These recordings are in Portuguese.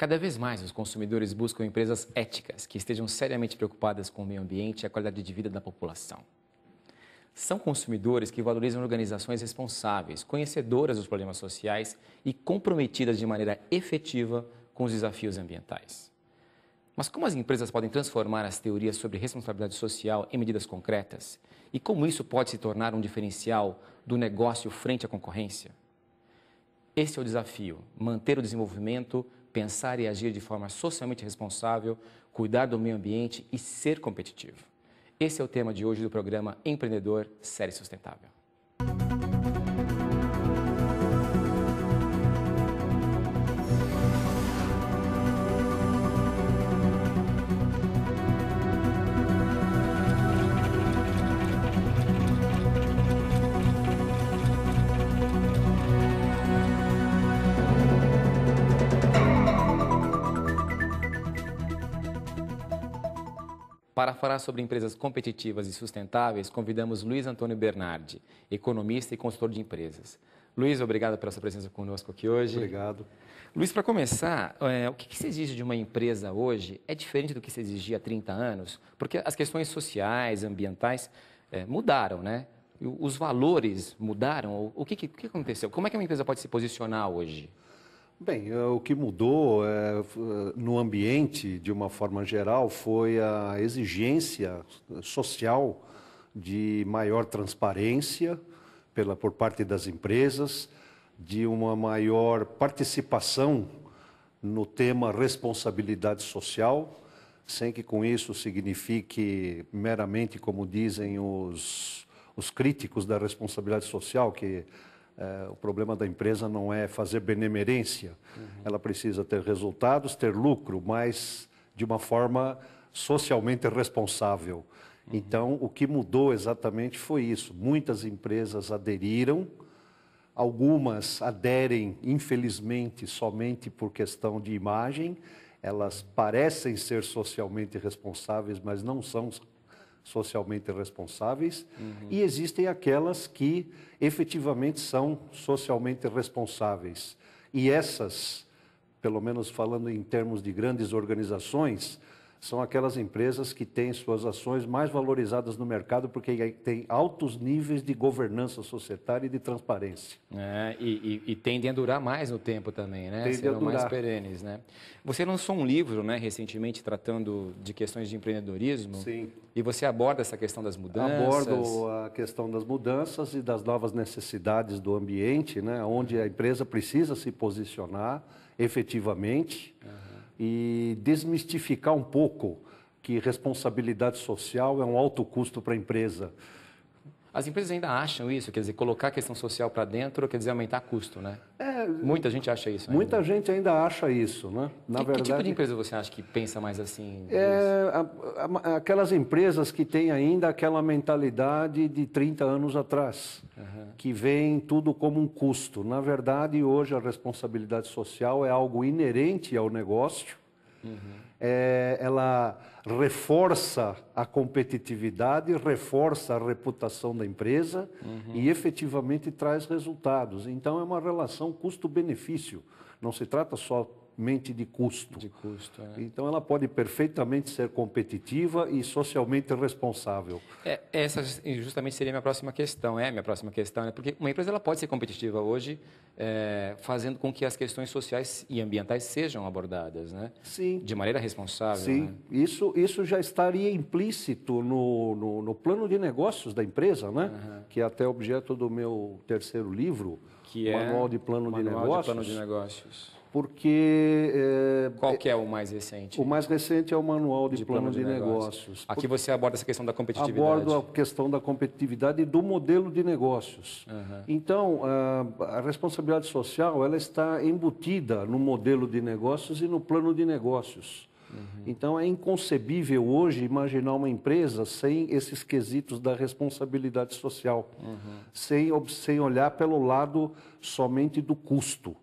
Cada vez mais os consumidores buscam empresas éticas que estejam seriamente preocupadas com o meio ambiente e a qualidade de vida da população. São consumidores que valorizam organizações responsáveis, conhecedoras dos problemas sociais e comprometidas de maneira efetiva com os desafios ambientais. Mas como as empresas podem transformar as teorias sobre responsabilidade social em medidas concretas? E como isso pode se tornar um diferencial do negócio frente à concorrência? Esse é o desafio: manter o desenvolvimento, pensar e agir de forma socialmente responsável, cuidar do meio ambiente e ser competitivo. Esse é o tema de hoje do programa Empreendedor Série Sustentável. Para falar sobre empresas competitivas e sustentáveis, convidamos Luiz Antônio Bernardi, economista e consultor de empresas. Luiz, obrigado pela sua presença conosco aqui hoje. Obrigado. Luiz, para começar, o que se exige de uma empresa hoje é diferente do que se exigia há 30 anos? Porque as questões sociais, ambientais mudaram, né? Os valores mudaram. O que aconteceu? Como é que uma empresa pode se posicionar hoje? Bem, o que mudou no ambiente, de uma forma geral, foi a exigência social de maior transparência por parte das empresas, de uma maior participação no tema responsabilidade social, sem que com isso signifique meramente, como dizem os críticos da responsabilidade social, que o problema da empresa não é fazer benemerência, ela precisa ter resultados, ter lucro, mas de uma forma socialmente responsável. Então, o que mudou exatamente foi isso. Muitas empresas aderiram, algumas aderem, infelizmente, somente por questão de imagem. Elas parecem ser socialmente responsáveis, mas não são socialmente responsáveis, e existem aquelas que efetivamente são socialmente responsáveis. E essas, pelo menos falando em termos de grandes organizações, são aquelas empresas que têm suas ações mais valorizadas no mercado porque têm altos níveis de governança societária e de transparência. E tendem a durar mais no tempo também, né? Serão mais perenes, né? Você lançou um livro, né, recentemente, tratando de questões de empreendedorismo. Sim. E você aborda essa questão das mudanças. Abordo a questão das mudanças e das novas necessidades do ambiente, né, onde a empresa precisa se posicionar efetivamente. E desmistificar um pouco que responsabilidade social é um alto custo para a empresa. As empresas ainda acham isso, quer dizer, colocar a questão social para dentro quer dizer aumentar custo, né? Muita gente acha isso ainda. Muita gente ainda acha isso, né? Que tipo de empresa você acha que pensa mais assim? Aquelas empresas que têm ainda aquela mentalidade de 30 anos atrás, que veem tudo como um custo. Na verdade, hoje a responsabilidade social é algo inerente ao negócio. Ela reforça a competitividade, reforça a reputação da empresa e efetivamente traz resultados. Então é uma relação custo-benefício, não se trata somente de custo. Então ela pode perfeitamente ser competitiva e socialmente responsável. Essa justamente seria a minha próxima questão, né? Porque uma empresa ela pode ser competitiva hoje, fazendo com que as questões sociais e ambientais sejam abordadas, né? Sim. De maneira responsável. Sim, né? Isso já estaria implícito no plano de negócios da empresa, né? Que é até objeto do meu terceiro livro, que o Manual de Plano de Negócios. Porque... Qual que é o mais recente? O mais recente é o Manual de Plano de Negócios. Aqui você aborda essa questão da competitividade. Abordo a questão da competitividade e do modelo de negócios. Então, a responsabilidade social ela está embutida no modelo de negócios e no plano de negócios. Então, é inconcebível hoje imaginar uma empresa sem esses quesitos da responsabilidade social, sem olhar pelo lado somente do custo.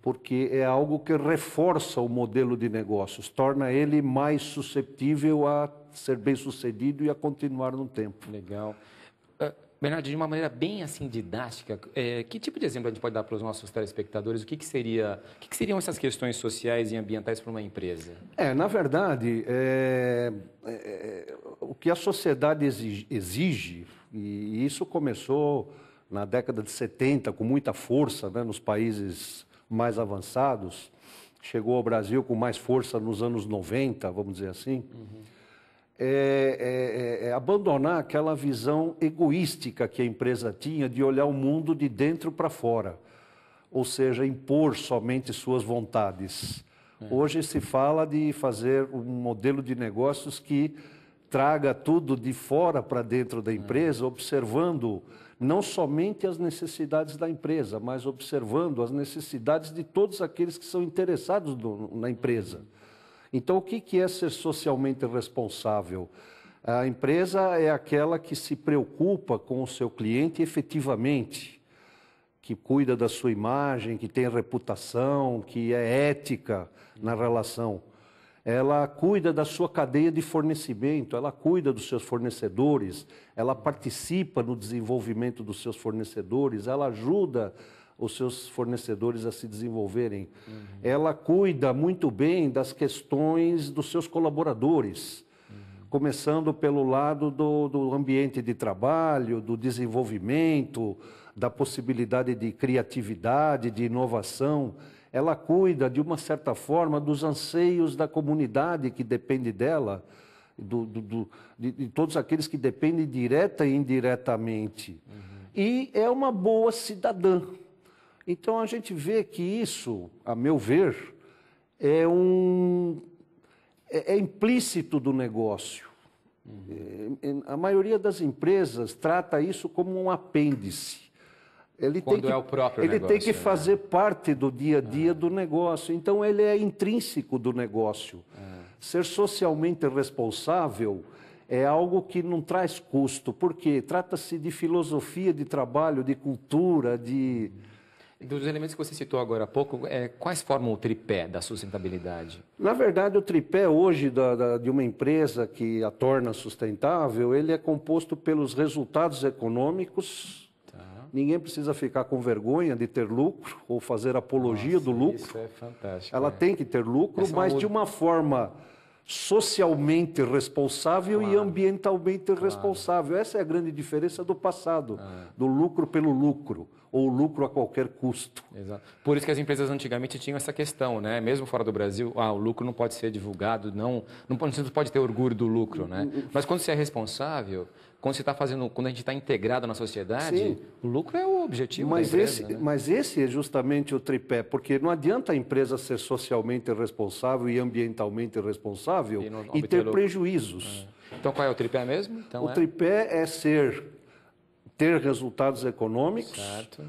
Porque é algo que reforça o modelo de negócios, torna ele mais suscetível a ser bem-sucedido e a continuar no tempo. Legal. Bernardo, de uma maneira bem assim didática, que tipo de exemplo a gente pode dar para os nossos telespectadores? O que seriam essas questões sociais e ambientais para uma empresa? Na verdade, o que a sociedade exige, e isso começou na década de 70 com muita força, né, nos países mais avançados, chegou ao Brasil com mais força nos anos 90, vamos dizer assim, abandonar aquela visão egoística que a empresa tinha de olhar o mundo de dentro para fora, ou seja, impor somente suas vontades. Hoje se fala de fazer um modelo de negócios que traga tudo de fora para dentro da empresa, observando não somente as necessidades da empresa, mas observando as necessidades de todos aqueles que são interessados na empresa. Então, o que é ser socialmente responsável? A empresa é aquela que se preocupa com o seu cliente efetivamente, que cuida da sua imagem, que tem reputação, que é ética na relação. Ela cuida da sua cadeia de fornecimento, ela cuida dos seus fornecedores, ela participa no desenvolvimento dos seus fornecedores, ela ajuda os seus fornecedores a se desenvolverem. Ela cuida muito bem das questões dos seus colaboradores, começando pelo lado do ambiente de trabalho, do desenvolvimento, da possibilidade de criatividade, de inovação. Ela cuida, de uma certa forma, dos anseios da comunidade que depende dela, de todos aqueles que dependem direta e indiretamente. E é uma boa cidadã. Então, a gente vê que isso, a meu ver, é implícito do negócio. A maioria das empresas trata isso como um apêndice. Ele tem que fazer parte do dia a dia do negócio. Então, ele é intrínseco do negócio. Ser socialmente responsável é algo que não traz custo, porque trata-se de filosofia de trabalho, de cultura, de... Dos elementos que você citou agora há pouco, quais formam o tripé da sustentabilidade? Na verdade, o tripé hoje de uma empresa que a torna sustentável, ele é composto pelos resultados econômicos. Ninguém precisa ficar com vergonha de ter lucro ou fazer apologia do lucro. Isso é fantástico. Ela tem que ter lucro, mas de uma forma socialmente responsável e ambientalmente responsável. Essa é a grande diferença do passado, do lucro pelo lucro, ou lucro a qualquer custo. Exato. Por isso que as empresas antigamente tinham essa questão, né? Mesmo fora do Brasil, o lucro não pode ser divulgado, você não pode ter orgulho do lucro, né? Mas quando você é responsável, quando a gente está integrado na sociedade, sim, o lucro é o objetivo da empresa. Mas esse é justamente o tripé, porque não adianta a empresa ser socialmente responsável e ambientalmente responsável e ter prejuízos. Então, qual é o tripé mesmo? Então, o tripé é ter resultados econômicos, certo,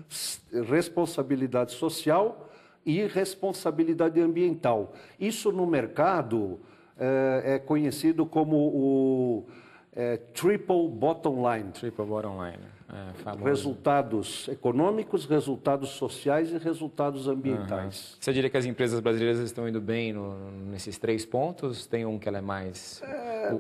responsabilidade social e responsabilidade ambiental. Isso no mercado é conhecido como o triple bottom line. Triple bottom line. Resultados econômicos, resultados sociais e resultados ambientais. Você diria que as empresas brasileiras estão indo bem nesses 3 pontos? Tem um que ela é mais...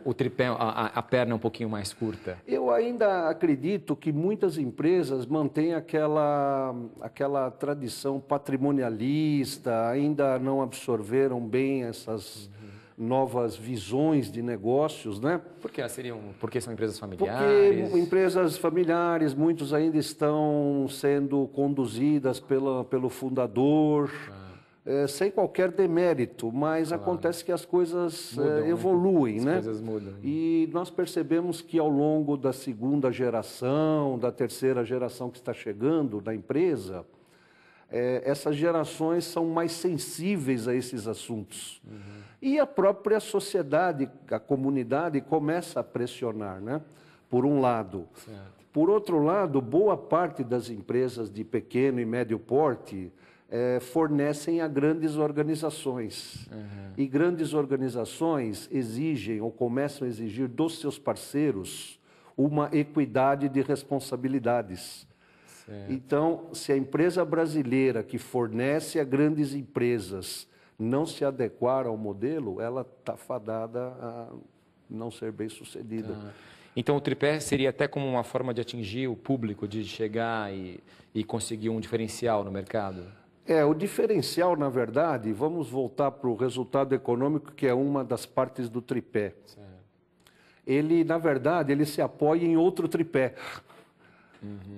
O tripé, a perna é um pouquinho mais curta? Eu ainda acredito que muitas empresas mantêm aquela tradição patrimonialista, ainda não absorveram bem essas... novas visões de negócios, né? Porque são empresas familiares? Porque empresas familiares, muitos ainda estão sendo conduzidas pelo fundador, sem qualquer demérito, mas acontece que as coisas evoluem, né? As coisas mudam. E nós percebemos que ao longo da segunda geração, da terceira geração que está chegando na empresa, essas gerações são mais sensíveis a esses assuntos. E a própria sociedade, a comunidade, começa a pressionar, né? Por um lado. Certo. Por outro lado, boa parte das empresas de pequeno e médio porte fornecem a grandes organizações. E grandes organizações exigem ou começam a exigir dos seus parceiros uma equidade de responsabilidades. Certo. Então, se a empresa brasileira que fornece a grandes empresas não se adequar ao modelo, ela está fadada a não ser bem sucedida. Então, o tripé seria até como uma forma de atingir o público, de chegar e conseguir um diferencial no mercado? O diferencial, na verdade, vamos voltar para o resultado econômico, que é uma das partes do tripé. Certo. Ele, na verdade, ele se apoia em outro tripé.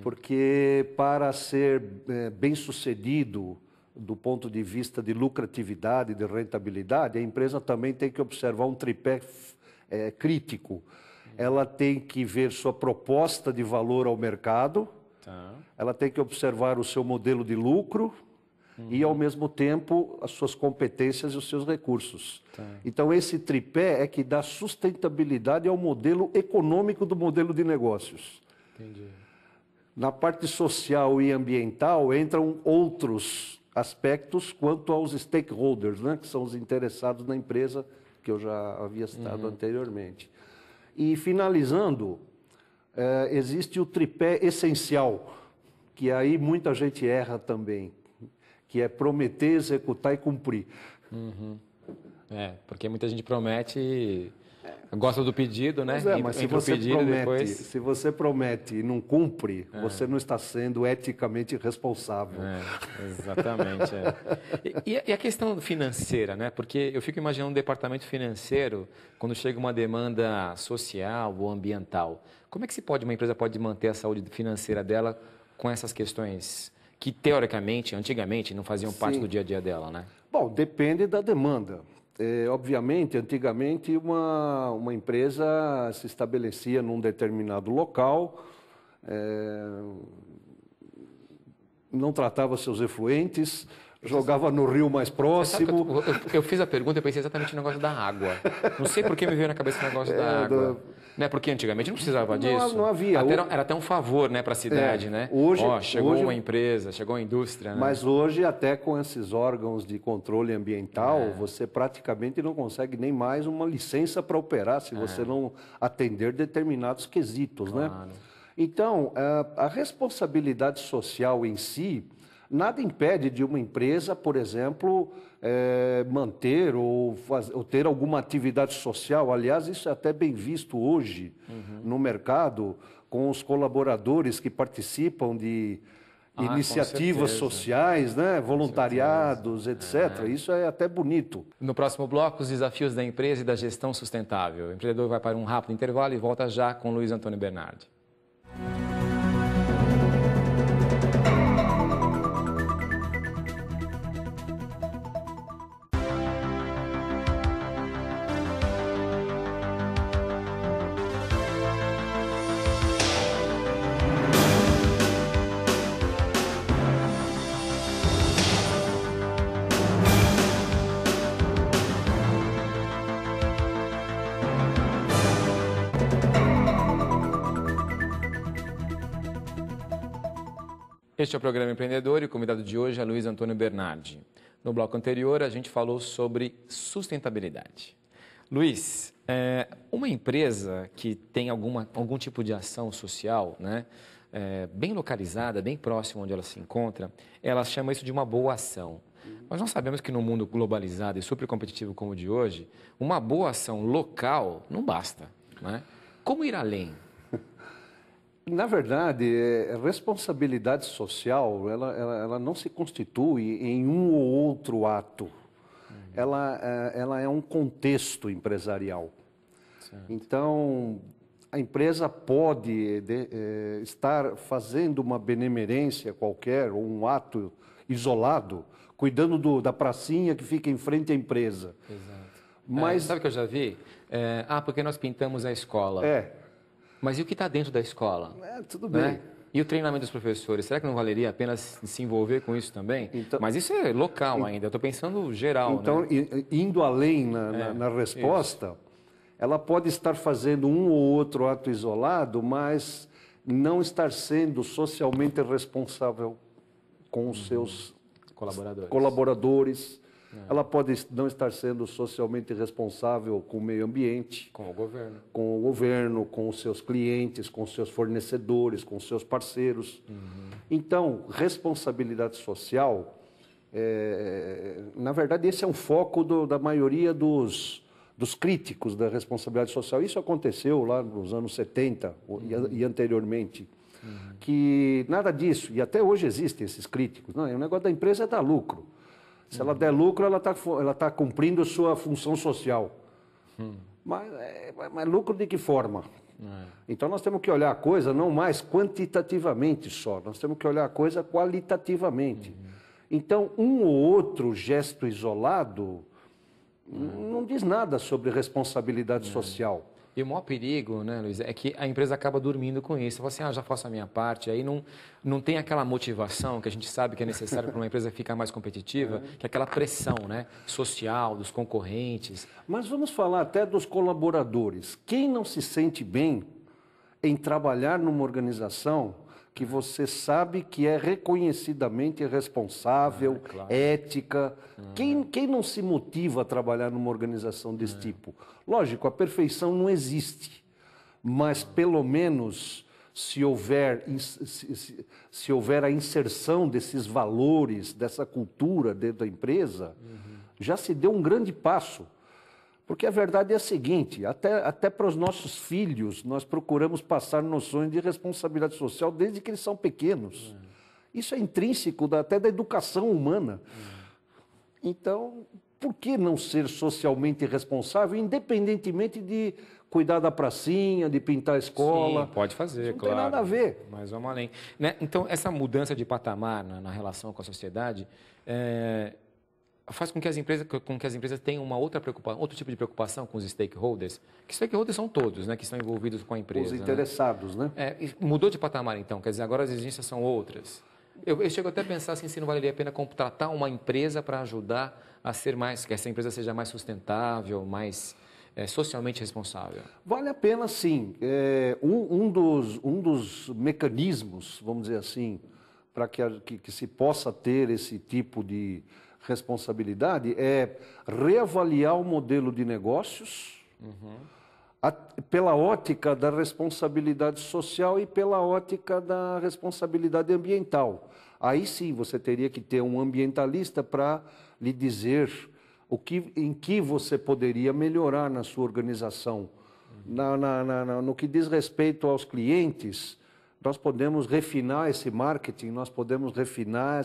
Porque para ser bem-sucedido do ponto de vista de lucratividade, de rentabilidade, a empresa também tem que observar um tripé crítico. Ela tem que ver sua proposta de valor ao mercado, ela tem que observar o seu modelo de lucro e, ao mesmo tempo, as suas competências e os seus recursos. Então, esse tripé é que dá sustentabilidade ao modelo econômico do modelo de negócios. Entendi. Na parte social e ambiental entram outros aspectos quanto aos stakeholders, né, que são os interessados na empresa, que eu já havia citado anteriormente. E, finalizando, existe o tripé essencial, que aí muita gente erra também, que é prometer, executar e cumprir. Porque muita gente promete e gosta do pedido, né? Mas se você promete e não cumpre, você não está sendo eticamente responsável. Exatamente. E a questão financeira, né? Porque eu fico imaginando um departamento financeiro quando chega uma demanda social ou ambiental. Como é que uma empresa pode manter a saúde financeira dela com essas questões que, teoricamente, antigamente, não faziam parte do dia a dia dela, né? Bom, depende da demanda. Obviamente, antigamente, uma empresa se estabelecia num determinado local, não tratava seus efluentes, jogava no rio mais próximo. Eu fiz a pergunta e pensei exatamente no negócio da água. Não sei por que me veio na cabeça o negócio da água. Né? Porque antigamente não precisava disso. Não havia. Era até um favor, né, para a cidade, né? Chegou uma empresa, chegou a indústria. Né? Mas hoje, até com esses órgãos de controle ambiental, você praticamente não consegue nem mais uma licença para operar se você não atender determinados quesitos, né? Então, a responsabilidade social em si, nada impede de uma empresa, por exemplo, manter ou ter alguma atividade social. Aliás, isso é até bem visto hoje no mercado, com os colaboradores que participam de iniciativas sociais, né? Voluntariados, etc. Isso é até bonito. No próximo bloco, os desafios da empresa e da gestão sustentável. O empreendedor vai para um rápido intervalo e volta já com Luiz Antônio Bernardi. Este é o Programa Empreendedor e o convidado de hoje é Luiz Antônio Bernardi. No bloco anterior, a gente falou sobre sustentabilidade. Luiz, uma empresa que tem algum tipo de ação social, né, bem localizada, bem próxima onde ela se encontra, ela chama isso de uma boa ação. Mas nós sabemos que no mundo globalizado e super competitivo como o de hoje, uma boa ação local não basta, né? Como ir além? Na verdade, responsabilidade social, ela não se constitui em um ou outro ato. Ela é um contexto empresarial. Certo. Então, a empresa pode estar fazendo uma benemerência qualquer, ou um ato isolado, cuidando da pracinha que fica em frente à empresa. Exato. Mas, sabe o que eu já vi? Porque nós pintamos a escola. Mas e o que está dentro da escola? Tudo bem. Né? E o treinamento dos professores? Será que não valeria apenas se envolver com isso também? Então, mas isso é local ainda, eu estou pensando geral. Então, né? Indo além na resposta, isso. Ela pode estar fazendo um ou outro ato isolado, mas não estar sendo socialmente responsável com os seus colaboradores. Ela pode não estar sendo socialmente responsável com o meio ambiente. Com o governo. Com o governo, com os seus clientes, com os seus fornecedores, com os seus parceiros. Então, responsabilidade social, na verdade, esse é um foco da maioria dos dos críticos da responsabilidade social. Isso aconteceu lá nos anos 70 e anteriormente. Que nada disso, e até hoje existem esses críticos. Não, o negócio da empresa é dar lucro. Se ela der lucro, ela tá cumprindo a sua função social. Mas lucro de que forma? Então nós temos que olhar a coisa não mais quantitativamente só, nós temos que olhar a coisa qualitativamente. Então, um ou outro gesto isolado não diz nada sobre responsabilidade social. E o maior perigo, né, Luiz, é que a empresa acaba dormindo com isso. Você fala assim, já faço a minha parte, aí não tem aquela motivação que a gente sabe que é necessária para uma empresa ficar mais competitiva, que é aquela pressão, né, social, dos concorrentes. Mas vamos falar até dos colaboradores. Quem não se sente bem em trabalhar numa organização que você sabe que é reconhecidamente responsável, claro. ética. Quem não se motiva a trabalhar numa organização desse tipo? Lógico, a perfeição não existe, mas pelo menos se houver a inserção desses valores, dessa cultura dentro da empresa, já se deu um grande passo. Porque a verdade é a seguinte, até para os nossos filhos, nós procuramos passar noções de responsabilidade social desde que eles são pequenos. Isso é intrínseco até da educação humana. Então, por que não ser socialmente responsável, independentemente de cuidar da pracinha, de pintar a escola? Sim, pode fazer, não claro. Não tem nada a ver. Mas vamos além. Né? Então, essa mudança de patamar na relação com a sociedade faz com que as empresas tenham uma outra preocupação, outro tipo de preocupação com os stakeholders, que stakeholders são todos, né, que estão envolvidos com a empresa. Os interessados, né? Mudou de patamar, então, quer dizer, agora as exigências são outras. Eu chego até a pensar assim, se não valeria a pena contratar uma empresa para ajudar a ser mais, que essa empresa seja mais sustentável, mais socialmente responsável. Vale a pena, sim. Um dos mecanismos, vamos dizer assim, para que se possa ter esse tipo de responsabilidade é reavaliar o modelo de negócios pela ótica da responsabilidade social e pela ótica da responsabilidade ambiental. Aí sim você teria que ter um ambientalista para lhe dizer em que você poderia melhorar na sua organização. No que diz respeito aos clientes, nós podemos refinar esse marketing, nós podemos refinar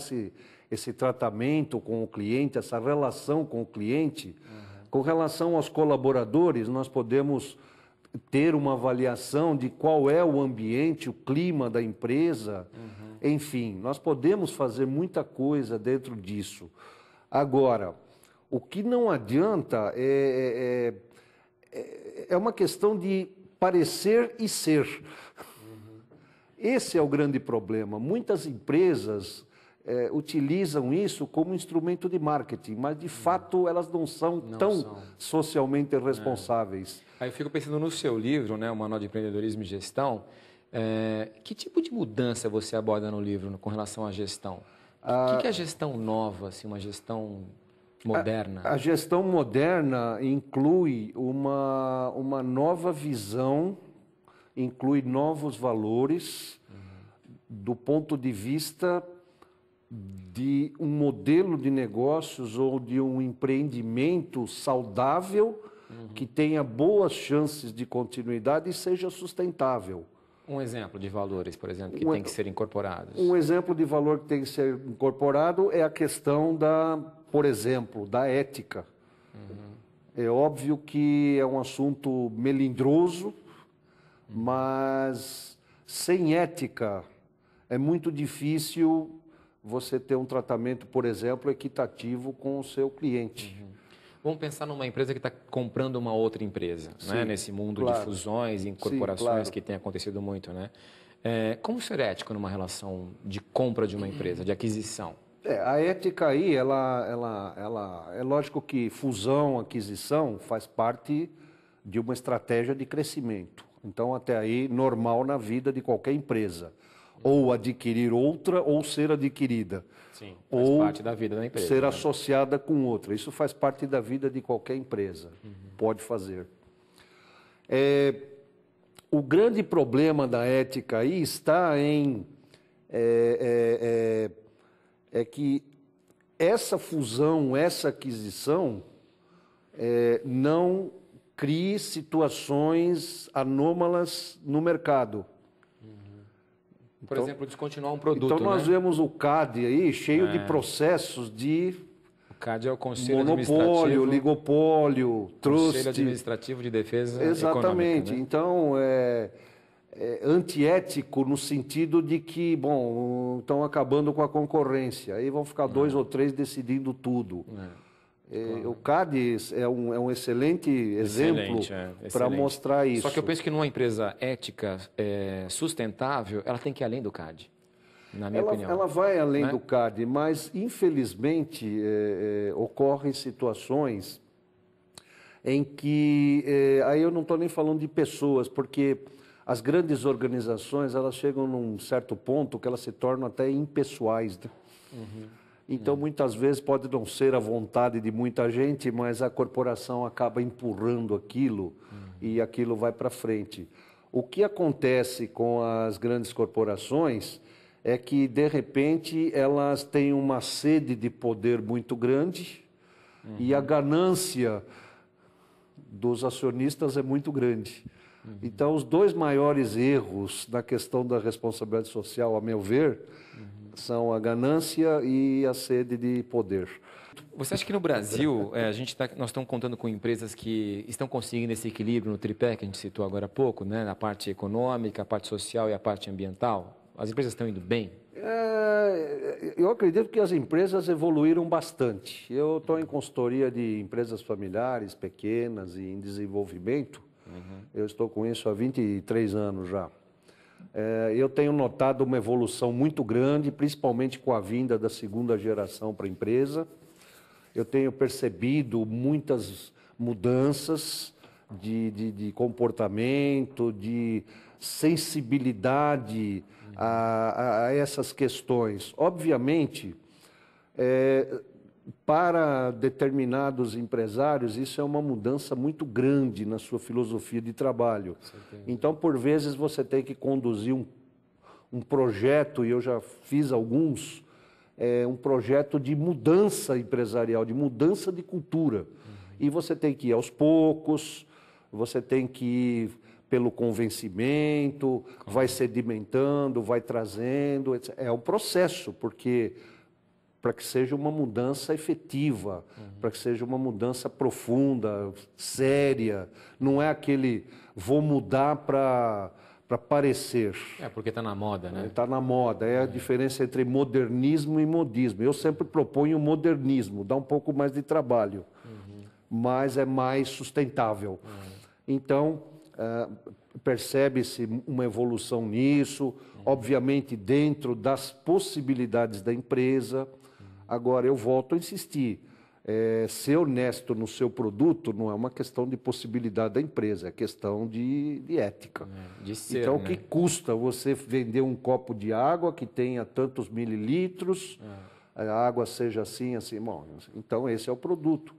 esse tratamento com o cliente, essa relação com o cliente. Com relação aos colaboradores, nós podemos ter uma avaliação de qual é o ambiente, o clima da empresa. Enfim, nós podemos fazer muita coisa dentro disso. Agora, o que não adianta é uma questão de parecer e ser. Esse é o grande problema. Muitas empresas utilizam isso como instrumento de marketing, mas de fato elas não são socialmente responsáveis. Aí eu fico pensando no seu livro, né, o Manual de Empreendedorismo e Gestão, que tipo de mudança você aborda no livro com relação à gestão? O que é a gestão nova, assim, uma gestão moderna? A gestão moderna inclui uma nova visão, inclui novos valores do ponto de vista de um modelo de negócios ou de um empreendimento saudável que tenha boas chances de continuidade e seja sustentável. Um exemplo de valores, por exemplo, que tem que ser incorporados. Um exemplo de valor que tem que ser incorporado é a questão por exemplo, da ética. É óbvio que é um assunto melindroso, mas sem ética é muito difícil você ter um tratamento, por exemplo, equitativo com o seu cliente. Vamos pensar numa empresa que está comprando uma outra empresa, né? Nesse mundo de fusões e incorporações que tem acontecido muito, né? Como ser ético numa relação de compra de uma empresa, de aquisição? A ética aí, é lógico que fusão, aquisição faz parte de uma estratégia de crescimento. Então, até aí, normal na vida de qualquer empresa. Ou adquirir outra ou ser adquirida. Sim, faz parte da vida da empresa. Ser associada com outra. Isso faz parte da vida de qualquer empresa. Pode fazer. O grande problema da ética aí está em que essa fusão, essa aquisição não crie situações anômalas no mercado. Por exemplo, descontinuar um produto, então nós né? vemos o CAD aí cheio de processos de O CAD é o Conselho monopólio, Administrativo, ligopólio, Conselho trust. Administrativo de Defesa Exatamente. Econômica, né? Então, é antiético no sentido de que, bom, estão acabando com a concorrência. Aí vão ficar 2 ou 3 decidindo tudo. O CAD é um excelente exemplo para mostrar isso. Só que eu penso que numa empresa ética, sustentável, ela tem que ir além do CAD, na minha opinião. Ela vai além do CAD, mas, infelizmente, ocorrem situações em que... aí eu não estou nem falando de pessoas, porque as grandes organizações elas chegam num certo ponto que elas se tornam até impessoais, né? Então, muitas vezes, pode não ser a vontade de muita gente, mas a corporação acaba empurrando aquilo e aquilo vai para frente. O que acontece com as grandes corporações é que, de repente, elas têm uma sede de poder muito grande e a ganância dos acionistas é muito grande. Então, os 2 maiores erros na questão da responsabilidade social, a meu ver, são a ganância e a sede de poder. Você acha que no Brasil, nós estamos contando com empresas que estão conseguindo esse equilíbrio no tripé que a gente citou agora há pouco, né? Na parte econômica, a parte social e a parte ambiental? As empresas estão indo bem? Eu acredito que as empresas evoluíram bastante. Eu estou em consultoria de empresas familiares, pequenas e em desenvolvimento. Eu estou com isso há 23 anos já. Eu tenho notado uma evolução muito grande, principalmente com a vinda da segunda geração para a empresa. Eu tenho percebido muitas mudanças de comportamento, de sensibilidade a essas questões. Obviamente, para determinados empresários, isso é uma mudança muito grande na sua filosofia de trabalho. Então, por vezes, você tem que conduzir um projeto, e eu já fiz alguns, um projeto de mudança empresarial, de mudança de cultura. E você tem que ir aos poucos, você tem que ir pelo convencimento, vai sedimentando, vai trazendo, etc. É um processo, porque para que seja uma mudança efetiva, para que seja uma mudança profunda, séria. Não é aquele vou mudar para parecer. Porque está na moda, né? Está na moda. É a diferença entre modernismo e modismo. Eu sempre proponho o modernismo, dá um pouco mais de trabalho, mas é mais sustentável. Então, percebe-se uma evolução nisso, obviamente dentro das possibilidades da empresa. Agora, eu volto a insistir, ser honesto no seu produto não é uma questão de possibilidade da empresa, é questão de ética. De ser, então, o que custa você vender um copo de água que tenha tantos mililitros, a água seja assim, assim? Bom, então, esse é o produto.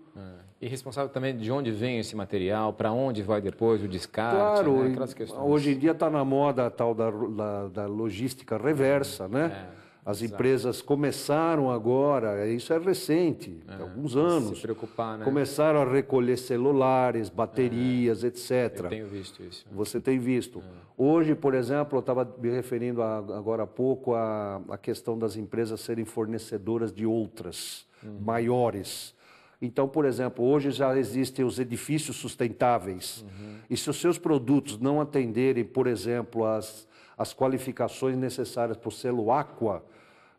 E responsável também de onde vem esse material, para onde vai depois o descarte, claro, né? Aquelas questões. Hoje em dia está na moda a tal da logística reversa, né? As empresas começaram agora, isso é recente, alguns anos, se preocupar, né? Começaram a recolher celulares, baterias, etc. Eu tenho visto isso. Você tem visto. Hoje, por exemplo, eu estava me referindo agora há pouco à questão das empresas serem fornecedoras de outras, maiores. Então, por exemplo, hoje já existem os edifícios sustentáveis. E se os seus produtos não atenderem, por exemplo, as qualificações necessárias para o selo Aqua,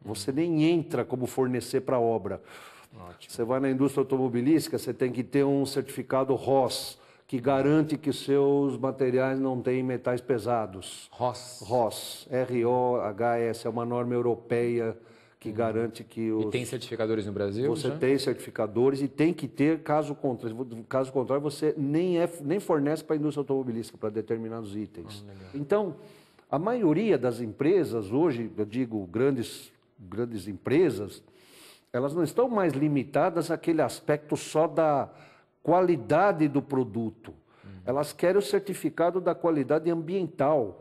você nem entra como fornecer para a obra. Ótimo. Você vai na indústria automobilística, você tem que ter um certificado ROS, que garante que seus materiais não têm metais pesados. ROS, R-O-H-S, é uma norma europeia que garante que os... E tem certificadores no Brasil? Você tem certificadores e tem que ter, caso contrário, você nem fornece para a indústria automobilística, para determinados itens. Então, a maioria das empresas hoje, eu digo grandes empresas, elas não estão mais limitadas àquele aspecto só da qualidade do produto. Elas querem o certificado da qualidade ambiental.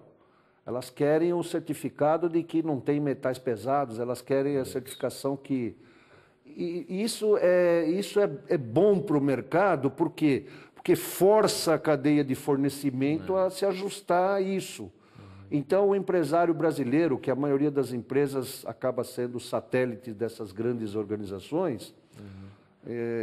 Elas querem o certificado de que não tem metais pesados, elas querem a certificação que... E isso é bom para o mercado, por quê? porque força a cadeia de fornecimento a se ajustar a isso. Então, o empresário brasileiro, que a maioria das empresas acaba sendo satélite dessas grandes organizações,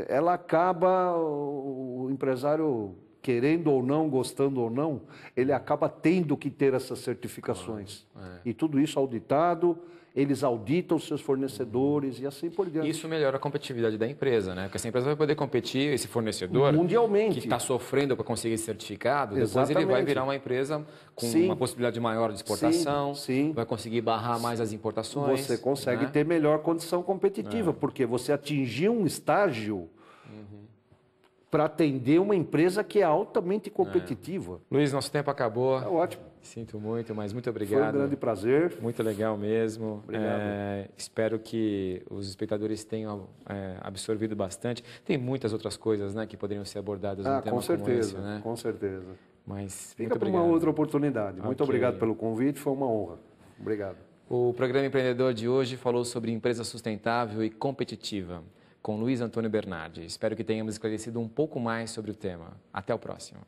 ela acaba, o empresário, querendo ou não, gostando ou não, ele acaba tendo que ter essas certificações. E tudo isso auditado, eles auditam os seus fornecedores e assim por diante. Isso melhora a competitividade da empresa, né? Porque essa empresa vai poder competir, esse fornecedor mundialmente, que está sofrendo para conseguir esse certificado, depois Exatamente. ele vai virar uma empresa com uma possibilidade maior de exportação, sim. vai conseguir barrar mais as importações. Você consegue ter melhor condição competitiva, porque você atingiu um estágio para atender uma empresa que é altamente competitiva. Luiz, nosso tempo acabou. É ótimo. Sinto muito, mas muito obrigado. Foi um grande prazer. Muito legal mesmo. Obrigado. Espero que os espectadores tenham absorvido bastante. Tem muitas outras coisas, né, que poderiam ser abordadas num tema com certeza, como esse, né? Com certeza. Mas Fica muito para obrigado. uma outra oportunidade. Muito Ok. obrigado pelo convite, foi uma honra. Obrigado. O programa Empreendedor de hoje falou sobre empresa sustentável e competitiva, com Luiz Antônio Bernardi. Espero que tenhamos esclarecido um pouco mais sobre o tema. Até o próximo.